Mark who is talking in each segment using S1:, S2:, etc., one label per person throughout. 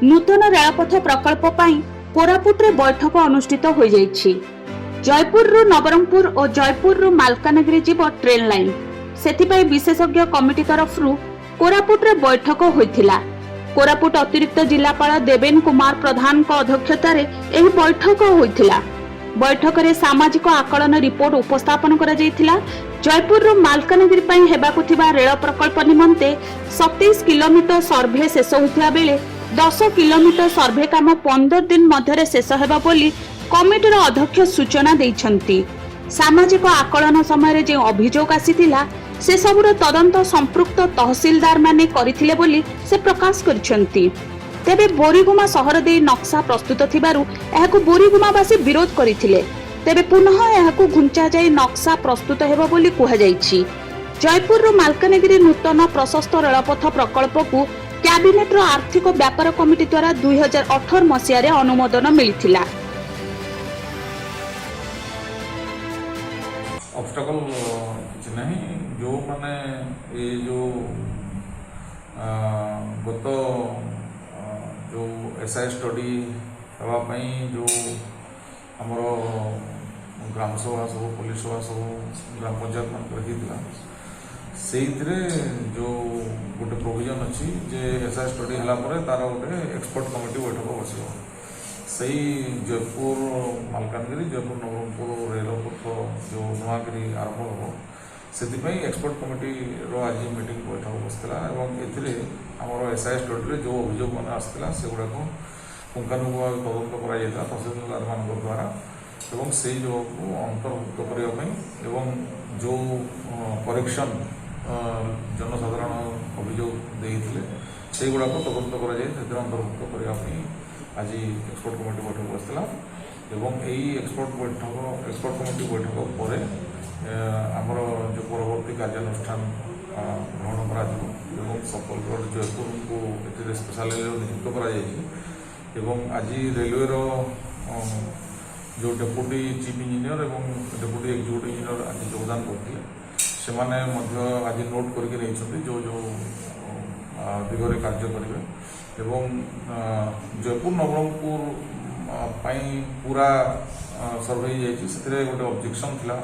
S1: नूतन रेलपथ प्रकल्प कोरापुट रे बैठक अनुष्ठित हो जाइछि। जयपुर रु नवरंगपुर और जयपुर रु मालकानगिरी जीव ट्रेन लाइन सेथिपाई विशेषज्ञ कमिटी तरफरु कोरापुट रे बैठक होइथिला। कोरापुट अतिरिक्त जिलापाल देवेन कुमार प्रधान को अध्यक्षतार एही बैठक होइथिला। बैठक रे सामाजिक आकलन रिपोर्ट उपस्थापन करा जायथिला। जयपुर रु मालकानगिरी पई हेबाकु थिबा रेल प्रकल्प निमंते 27 किलोमीटर सर्वे शेष होइथिया बेले 10 किलोमीटर सर्वे काम 15 दिन मध्यरे शेष हेबा बोली कमिटीर अध्यक्ष सूचना दैछंती। सामाजिक आकलन समय जे अभियोग आसीथिला से सबुर तदंत संपृक्त तहसीलदार माने करिथिले बोली से प्रकाश करिसंती। तेबे बोरीगुमा सहर दे नक्शा प्रस्तुत थिबारु एहाकु बोरीगुमावासी विरोध करिथिले। तेबे पुनः एहाकु घुंचा जाय नक्शा प्रस्तुत हेबो बोली कुहा जायछि। जयपुर रु मालकानगिरी नूतन प्रशस्त रेलपथ प्रकल्प को कैबिनेट रो आर्थिक व्यापार कमिटी द्वारा 2018 मसिया रे अनुमोदन मिलिथिला।
S2: ऑब्स्टेकल किसी नहीं जो माने ये जो गत जो एसआई स्टडी हाँपाई जो आमर ग्राम सभा सब पुलिस सभा सब ग्राम पंचायत मान से जो गोटे प्रोविजन अच्छी जे एसआई स्टडी है तार गोटे एक्सपर्ट कमिटी बैठक बस से जयपुर मालकानगिरी जयपुर नवरंगपुर रेलपथ जो नुआकरी आरंभ हम से एक्सपर्ट कमिटी आज मीटिंग बैठक बसला एमर एसआई स्टडी जो अभियोग मैंने आसाला से गुड़ाक पुंखानुपुंख तदंत कर तहसीलदार मान द्वारा एवं से जो अंतर्भुक्त करने जो करेक्शन जनसाधारण अभियोग देते से गुड़ाक तदंत कर अंतर्भुक्त करने आज एक्सपर्ट कमिटी बैठक बसला यही एक्सपर्ट कमिटी बैठक पर आमर जो परवर्ती कार्यानुष्ठान ग्रहण कर सफल जयपुर को ये स्पेशल नियुक्त कर आज रेलवे जो डेपुटी चीफ इंजीनियर और डेपुटी एक्जिक्यूटिव इंजीनियर आज योगदान करते से आज नोट करके जो जो दिगरे कार्य करेंगे जयपुर नवरंगपुर पूरा सर्वे गोटे ऑब्जेक्शन थिला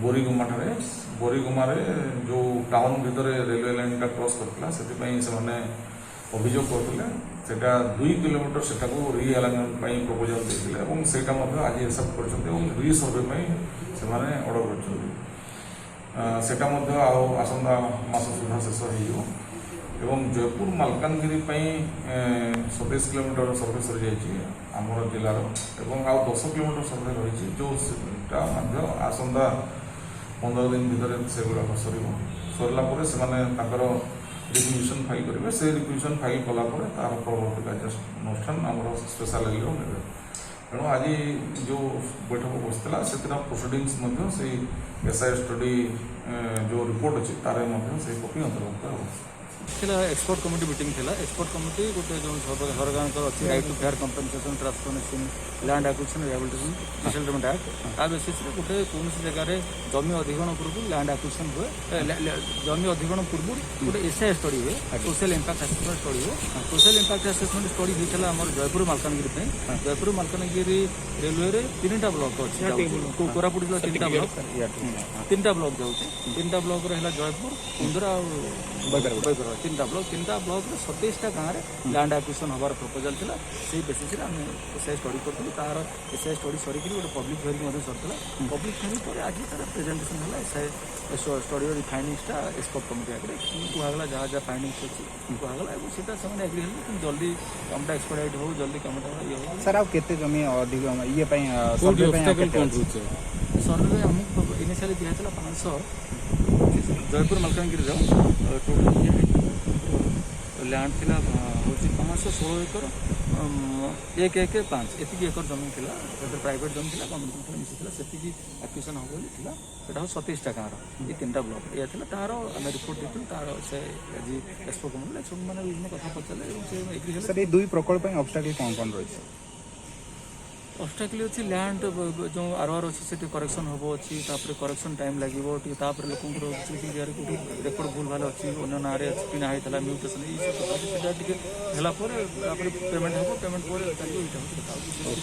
S2: बोरीगुमा जो टाउन भितर रेलवे लाइन टा क्रॉस करथिला से अभियोग करते 2 किलोमीटर से रिअलाइनमेंट प्रपोजल देते से आज एक्सेप्ट कर रिसर्वे से ऑर्डर कर आसंता मास सुधा शेष हो एवं जयपुर मालकानगिरी 27 किलोमीटर सर्वे सरी जामर जिलार एवं आउ 10 किलोमीटर सर्वे रही जोटा आसंता 15 दिन भितर से गुड़ाक सरला से रिक्विजिशन फाइल करेंगे से रिक्विजिशन फाइल कलापर तार परवर्त कार्यानुष्ठान आम स्पेशल रेल ने तेणु आज जो बैठक बसला से प्रोसीडिंग्स से एसआई स्टडी जो रिपोर्ट अच्छी तार से कॉपी अंतर्भुक्त हो
S3: एक्सपर्ट कमिटी मीटिंग थिला। एक्सपर्ट कमिटी गोटे जो सरकार अच्छी right to fair compensation transformation land acquisition rehabilitation settlement act ता बेसिस गोटे कौन जगह जमी अधिग्रहण पूर्व लैंड एक्विजिशन हुए जमी अधिग्रहण पूर्व गोटे एसआई स्टडी हुए सोशल इंपैक्ट असेसमेंट स्टडी हुए सोशल इंपैक्ट असेसमेंट स्टडी होता है जयपुर मालकानगिरी जयपुर मालकानगिरी रेलवे 3टा ब्लॉक अच्छी कोरापुट जिला 3टा ब्लॉक जाऊँगी 3टा ब्लॉक रहा जयपुर इंदिरा और 3टा ब्लॉक 27टा गाँव में लैंड एक्विजिशन हबार प्रपोजल था से बेसिस आम एसआई स्टडी करूँ तार एसआई स्टडी सरिक गोटे पब्लिक हियरिंग सरला पब्लिक हियरिंग पर आज तार प्रेजेंटेशन है एसआई स्टडी फाइंडिंग्सटा एक्सपर्ट कमिटी आगे कहला जहाँ जहाँ फाइंडिंग्स अच्छी कहला से एग्री है जल्दी कमटा एक्सपेडाइट हो जल्दी कमटा ये हो
S4: सर आप केते जमी अधिक ये
S3: सर्वे आमको इनिशियली दिखाई 500 जयपुर मालकानगिरी टोटल लैंड थिला हूँ 516 एकर 1/5 एति एकर जमीन थिला प्राइवेट जमीन थिला गवर्नमेंट मिसी से एक्विजिशन हम बोली थिला सेटा 27टा गाँव ये 3टा ब्लॉक या थिला तार आम रिपोर्ट देतु तार से आज एक्सपर्ट कमिटी सब मैंने विभिन्न कथा पचारे से एग्री
S4: सर ये 2 प्रकल्प ऑब्स्टेकल कौन रही
S3: ଅବଷ୍ଟାକଲ୍ ଅଛି ଲ୍ୟାଣ୍ଡ ଯେଉଁ ଆର ଅଛି ସେଠି କରେକ୍ସନ୍ ହେବ ଅଛି ତାପରେ କରେକ୍ସନ୍ ଟାଇମ୍ ଲାଗିବ ଟିକେ ତାପରେ ଲୋକଙ୍କର କୋଉଠି ରେକର୍ଡ ଭୁଲ ଭାଲ ଅଛି ଅନ୍ୟ ନାଁରେ ଅଛି କି ନା ହେଇଥିଲା ମ୍ୟୁଟେସନ୍ ଏଇସବୁ କଥା ସେଟା ଟିକେ ହେଲା ପରେ ତାପରେ ପେମେଣ୍ଟ ହେବ ପେମେଣ୍ଟ ପରେ ଚାଲିବ ଏଇଟା ହେଉଛି କଥା।